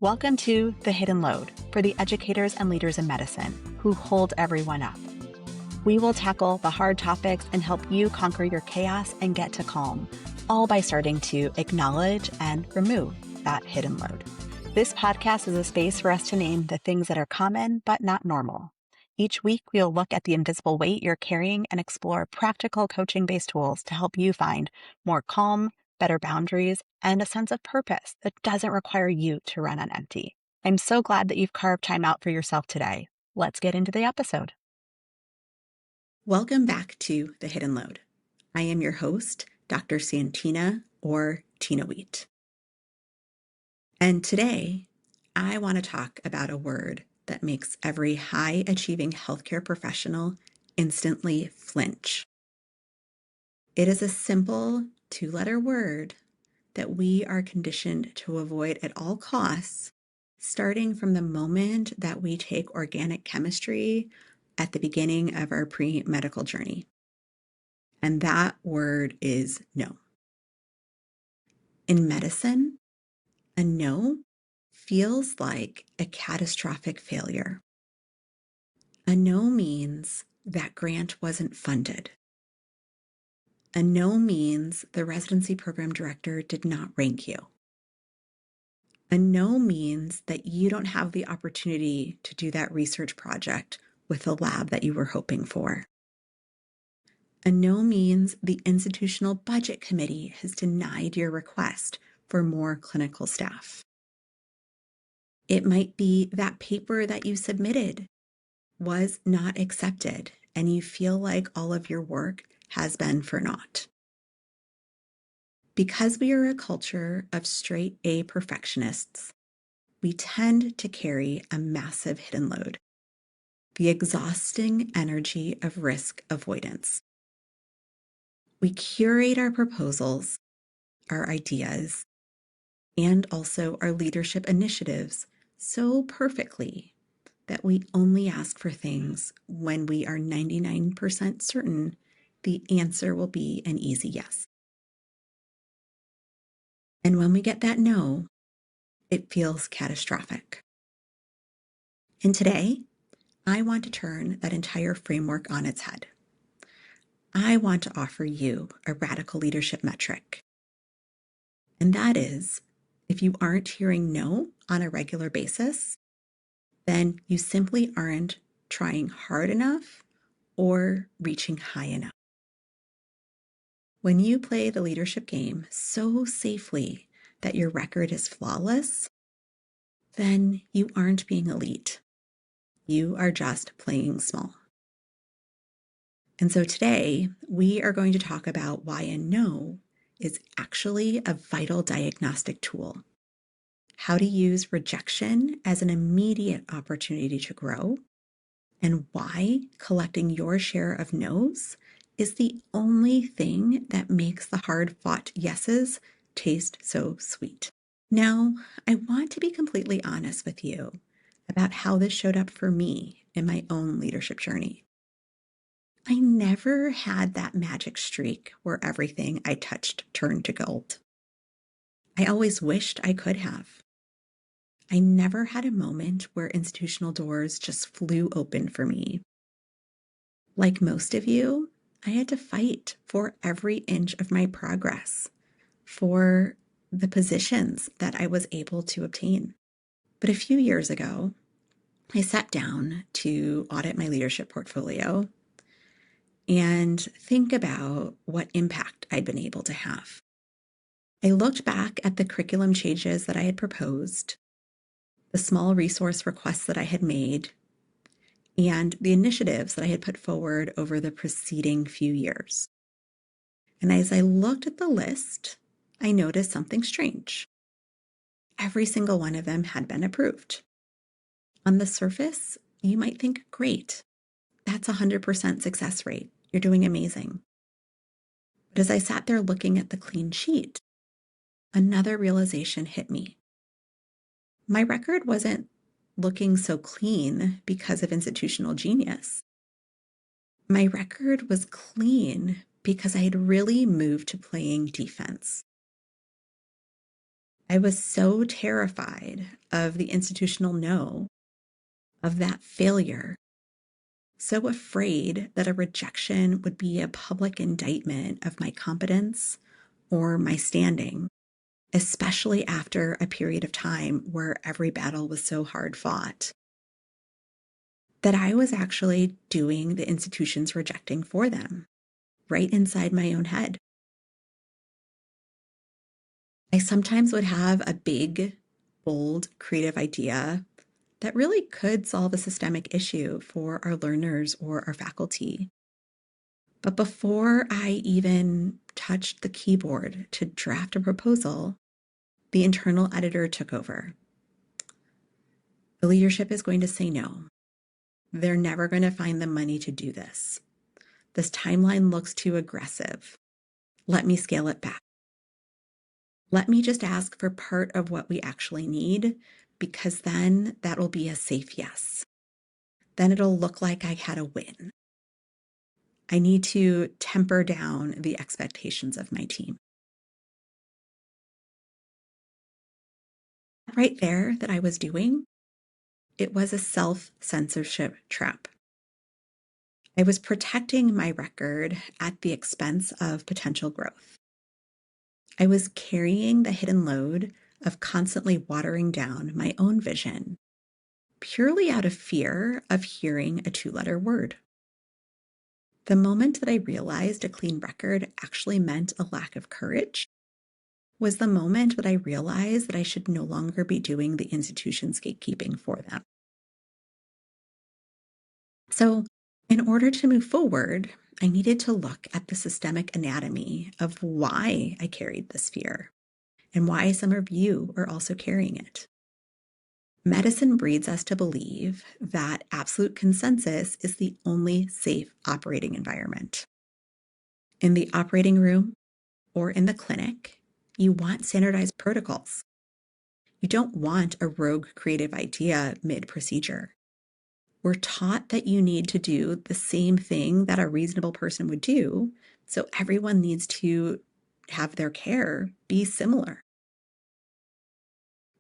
Welcome to The Hidden Load for the educators and leaders in medicine who hold everyone up. We will tackle the hard topics and help you conquer your chaos and get to calm, all by starting to acknowledge and remove that hidden load. This podcast is a space for us to name the things that are common but not normal. Each week, we'll look at the invisible weight you're carrying and explore practical coaching-based tools to help you find more calm, better boundaries, and a sense of purpose that doesn't require you to run on empty. I'm so glad that you've carved time out for yourself today. Let's get into the episode. Welcome back to The Hidden Load. I am your host, Dr. Santina or Tina Wheat. And today, I want to talk about a word that makes every high-achieving healthcare professional instantly flinch. It is a simple two-letter word that we are conditioned to avoid at all costs, starting from the moment that we take organic chemistry at the beginning of our pre-medical journey. And that word is no. In medicine, a no feels like a catastrophic failure. A no means that grant wasn't funded. A no means the residency program director did not rank you. A no means that you don't have the opportunity to do that research project with the lab that you were hoping for. A no means the institutional budget committee has denied your request for more clinical staff. It might be that paper that you submitted was not accepted and you feel like all of your work has been for naught. Because we are a culture of straight A perfectionists, we tend to carry a massive hidden load, the exhausting energy of risk avoidance. We curate our proposals, our ideas, and also our leadership initiatives so perfectly that we only ask for things when we are 99% certain the answer will be an easy yes. And when we get that no, it feels catastrophic. And today, I want to turn that entire framework on its head. I want to offer you a radical leadership metric. And that is, if you aren't hearing no on a regular basis, then you simply aren't trying hard enough or reaching high enough. When you play the leadership game so safely that your record is flawless, then you aren't being elite. You are just playing small. And so today, we are going to talk about why a no is actually a vital diagnostic tool, how to use rejection as an immediate opportunity to grow, and why collecting your share of no's is the only thing that makes the hard-fought yeses taste so sweet. Now, I want to be completely honest with you about how this showed up for me in my own leadership journey. I never had that magic streak where everything I touched turned to gold. I always wished I could have. I never had a moment where institutional doors just flew open for me. Like most of you, I had to fight for every inch of my progress, for the positions that I was able to obtain. But a few years ago, I sat down to audit my leadership portfolio and think about what impact I'd been able to have. I looked back at the curriculum changes that I had proposed, the small resource requests that I had made, and the initiatives that I had put forward over the preceding few years. And as I looked at the list, I noticed something strange. Every single one of them had been approved. On the surface, you might think, great, that's 100% success rate. You're doing amazing. But as I sat there looking at the clean sheet, another realization hit me. My record wasn't looking so clean because of institutional genius. My record was clean because I had really moved to playing defense. I was so terrified of the institutional no, of that failure, so afraid that a rejection would be a public indictment of my competence or my standing, especially after a period of time where every battle was so hard fought, that I was actually doing the institution's rejecting for them, right inside my own head. I sometimes would have a big, bold, creative idea that really could solve a systemic issue for our learners or our faculty. But before I even touched the keyboard to draft a proposal, the internal editor took over. The leadership is going to say no. They're never going to find the money to do this. This timeline looks too aggressive. Let me scale it back. Let me just ask for part of what we actually need, because then that'll be a safe yes. Then it'll look like I had a win. I need to temper down the expectations of my team. Right there that I was doing, it was a self-censorship trap. I was protecting my record at the expense of potential growth. I was carrying the hidden load of constantly watering down my own vision, purely out of fear of hearing a two-letter word. The moment that I realized a clean record actually meant a lack of courage was the moment that I realized that I should no longer be doing the institution's gatekeeping for them. So, in order to move forward, I needed to look at the systemic anatomy of why I carried this fear and why some of you are also carrying it. Medicine breeds us to believe that absolute consensus is the only safe operating environment. In the operating room or in the clinic, you want standardized protocols. You don't want a rogue creative idea mid-procedure. We're taught that you need to do the same thing that a reasonable person would do, so everyone needs to have their care be similar.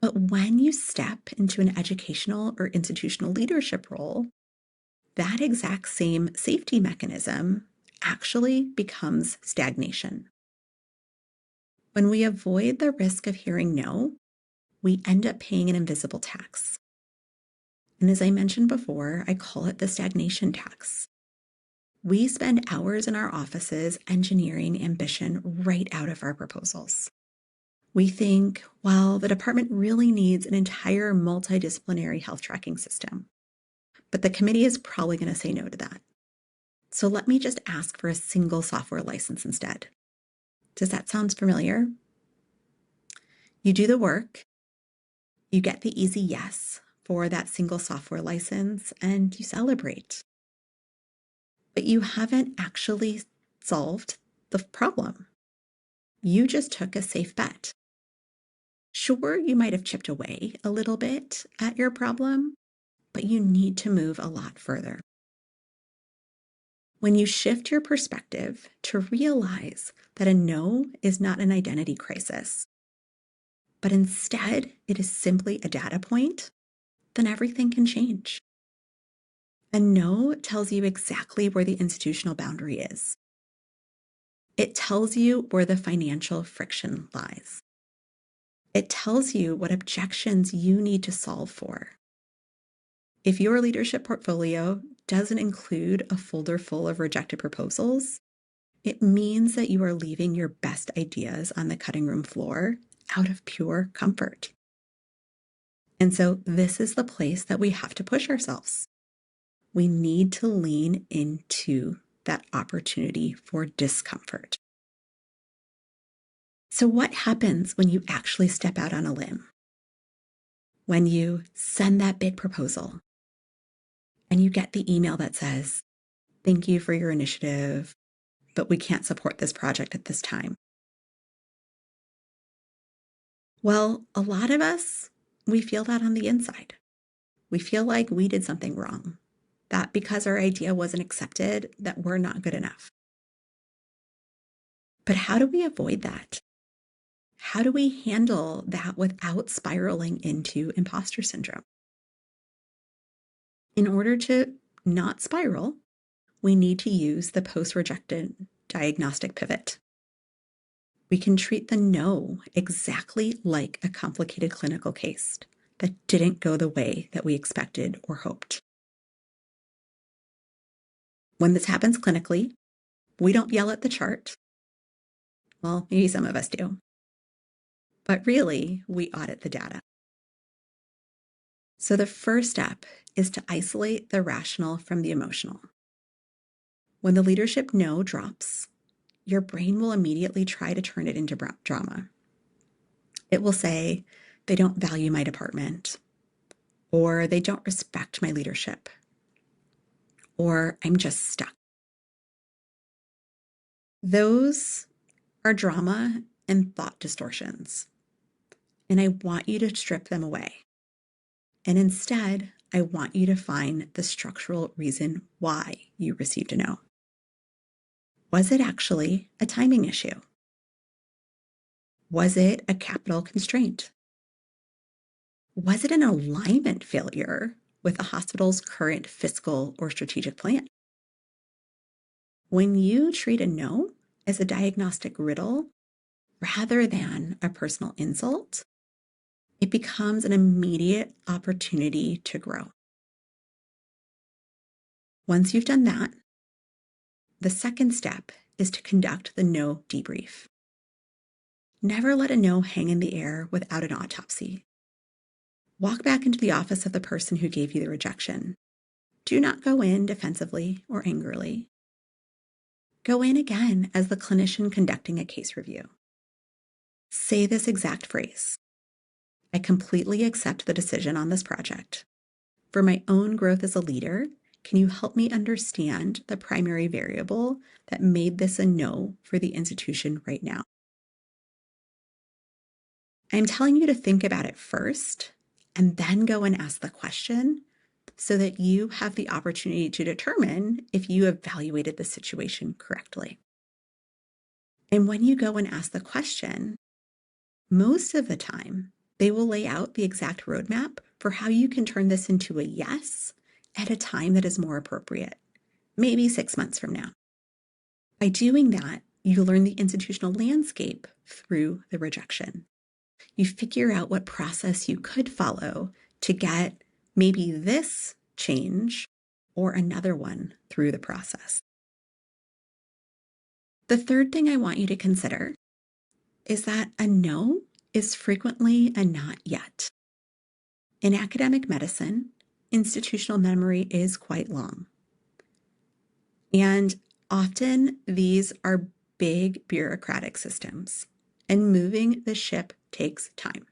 But when you step into an educational or institutional leadership role, that exact same safety mechanism actually becomes stagnation. When we avoid the risk of hearing no, we end up paying an invisible tax. And as I mentioned before, I call it the stagnation tax. We spend hours in our offices engineering ambition right out of our proposals. We think, well, the department really needs an entire multidisciplinary health tracking system, but the committee is probably going to say no to that. So let me just ask for a single software license instead. Does that sound familiar? You do the work, you get the easy yes for that single software license, and you celebrate. But you haven't actually solved the problem. You just took a safe bet. Sure, you might have chipped away a little bit at your problem, but you need to move a lot further. When you shift your perspective to realize that a no is not an identity crisis, but instead it is simply a data point, then everything can change. A no tells you exactly where the institutional boundary is. It tells you where the financial friction lies. It tells you what objections you need to solve for. If your leadership portfolio doesn't include a folder full of rejected proposals, it means that you are leaving your best ideas on the cutting room floor out of pure comfort. And so this is the place that we have to push ourselves. We need to lean into that opportunity for discomfort. So what happens when you actually step out on a limb? When you send that big proposal and you get the email that says, "Thank you for your initiative, but we can't support this project at this time." Well, a lot of us, we feel that on the inside. We feel like we did something wrong, that because our idea wasn't accepted, that we're not good enough. But how do we avoid that? How do we handle that without spiraling into imposter syndrome? In order to not spiral, we need to use the post-rejection diagnostic pivot. We can treat the no exactly like a complicated clinical case that didn't go the way that we expected or hoped. When this happens clinically, we don't yell at the chart. Well, maybe some of us do. But really, we audit the data. So the first step is to isolate the rational from the emotional. When the leadership no drops, your brain will immediately try to turn it into drama. It will say, they don't value my department, or they don't respect my leadership, or I'm just stuck. Those are drama and thought distortions. And I want you to strip them away. And instead, I want you to find the structural reason why you received a no. Was it actually a timing issue? Was it a capital constraint? Was it an alignment failure with the hospital's current fiscal or strategic plan? When you treat a no as a diagnostic riddle rather than a personal insult, it becomes an immediate opportunity to grow. Once you've done that, the second step is to conduct the no debrief. Never let a no hang in the air without an autopsy. Walk back into the office of the person who gave you the rejection. Do not go in defensively or angrily. Go in again as the clinician conducting a case review. Say this exact phrase: I completely accept the decision on this project. For my own growth as a leader, can you help me understand the primary variable that made this a no for the institution right now? I'm telling you to think about it first and then go and ask the question so that you have the opportunity to determine if you evaluated the situation correctly. And when you go and ask the question, most of the time, they will lay out the exact roadmap for how you can turn this into a yes at a time that is more appropriate, maybe 6 months from now. By doing that, you learn the institutional landscape through the rejection. You figure out what process you could follow to get maybe this change or another one through the process. The third thing I want you to consider is that a no is frequently a not yet. In academic medicine, institutional memory is quite long. And often these are big bureaucratic systems, and moving the ship takes time.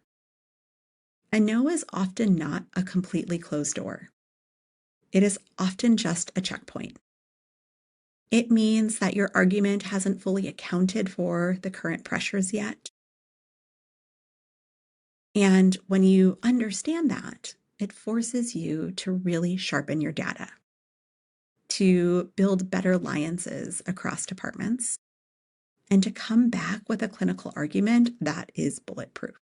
A no is often not a completely closed door. It is often just a checkpoint. It means that your argument hasn't fully accounted for the current pressures yet. And when you understand that, it forces you to really sharpen your data, to build better alliances across departments, and to come back with a clinical argument that is bulletproof.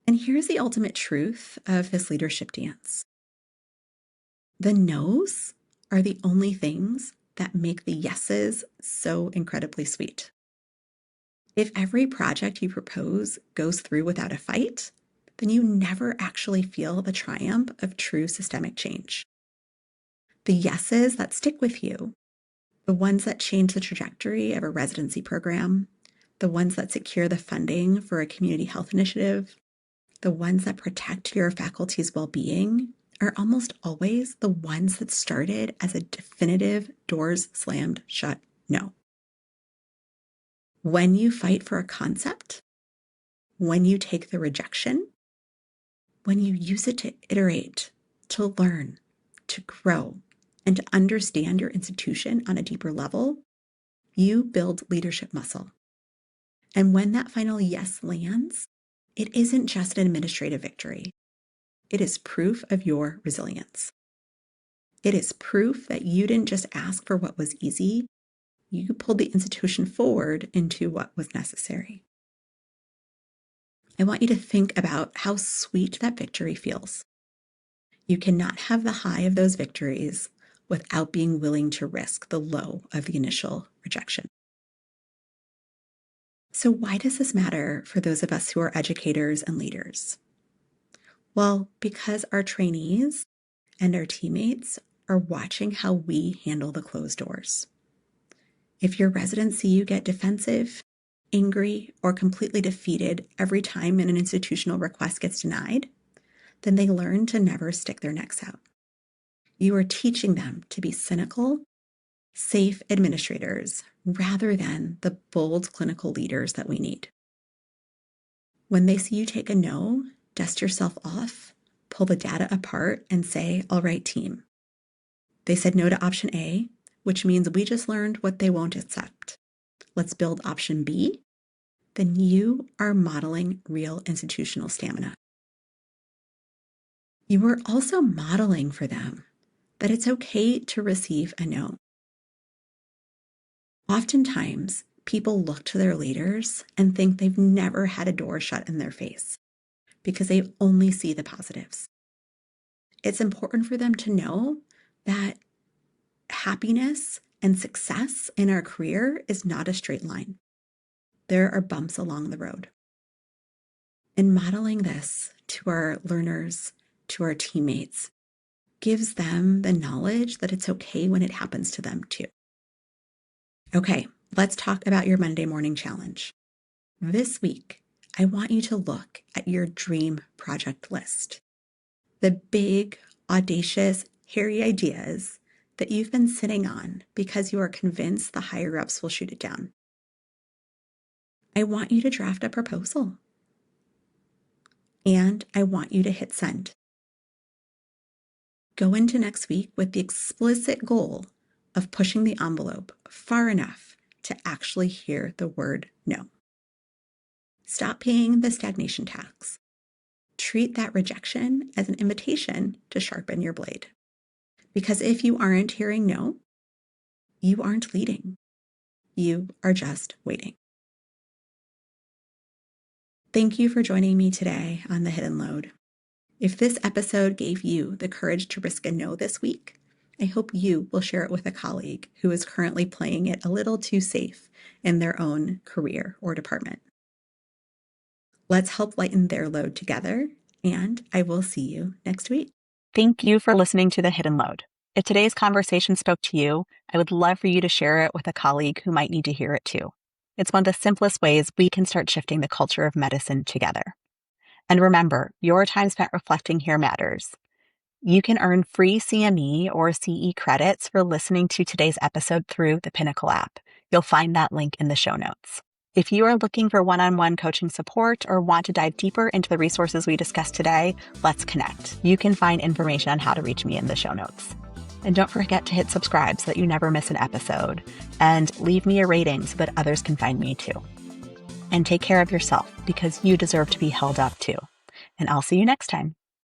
And here's the ultimate truth of this leadership dance. The no's are the only things that make the yeses so incredibly sweet. If every project you propose goes through without a fight, then you never actually feel the triumph of true systemic change. The yeses that stick with you, the ones that change the trajectory of a residency program, the ones that secure the funding for a community health initiative, the ones that protect your faculty's well-being, are almost always the ones that started as a definitive doors slammed shut no. When you fight for a concept, when you take the rejection, when you use it to iterate, to learn, to grow, and to understand your institution on a deeper level, you build leadership muscle. And when that final yes lands, it isn't just an administrative victory. It is proof of your resilience. It is proof that you didn't just ask for what was easy, you pulled the institution forward into what was necessary. I want you to think about how sweet that victory feels. You cannot have the high of those victories without being willing to risk the low of the initial rejection. So why does this matter for those of us who are educators and leaders? Well, because our trainees and our teammates are watching how we handle the closed doors. If your residents see you get defensive, angry, or completely defeated every time an institutional request gets denied, then they learn to never stick their necks out. You are teaching them to be cynical, safe administrators rather than the bold clinical leaders that we need. When they see you take a no, dust yourself off, pull the data apart, and say, all right, team. They said no to option A, which means we just learned what they won't accept. Let's build option B. Then you are modeling real institutional stamina. You are also modeling for them that it's okay to receive a no. Oftentimes, people look to their leaders and think they've never had a door shut in their face because they only see the positives. It's important for them to know that happiness and success in our career is not a straight line. There are bumps along the road. And modeling this to our learners, to our teammates, gives them the knowledge that it's okay when it happens to them too. Okay, let's talk about your Monday morning challenge. This week, I want you to look at your dream project list. The big, audacious, hairy ideas that you've been sitting on because you are convinced the higher-ups will shoot it down. I want you to draft a proposal. And I want you to hit send. Go into next week with the explicit goal of pushing the envelope far enough to actually hear the word no. Stop paying the stagnation tax. Treat that rejection as an invitation to sharpen your blade. Because if you aren't hearing no, you aren't leading. You are just waiting. Thank you for joining me today on The Hidden Load. If this episode gave you the courage to risk a no this week, I hope you will share it with a colleague who is currently playing it a little too safe in their own career or department. Let's help lighten their load together, and I will see you next week. Thank you for listening to The Hidden Load. If today's conversation spoke to you, I would love for you to share it with a colleague who might need to hear it too. It's one of the simplest ways we can start shifting the culture of medicine together. And remember, your time spent reflecting here matters. You can earn free CME or CE credits for listening to today's episode through the Pinnacle app. You'll find that link in the show notes. If you are looking for one-on-one coaching support or want to dive deeper into the resources we discussed today, let's connect. You can find information on how to reach me in the show notes. And don't forget to hit subscribe so that you never miss an episode. And leave me a rating so that others can find me too. And take care of yourself because you deserve to be held up too. And I'll see you next time.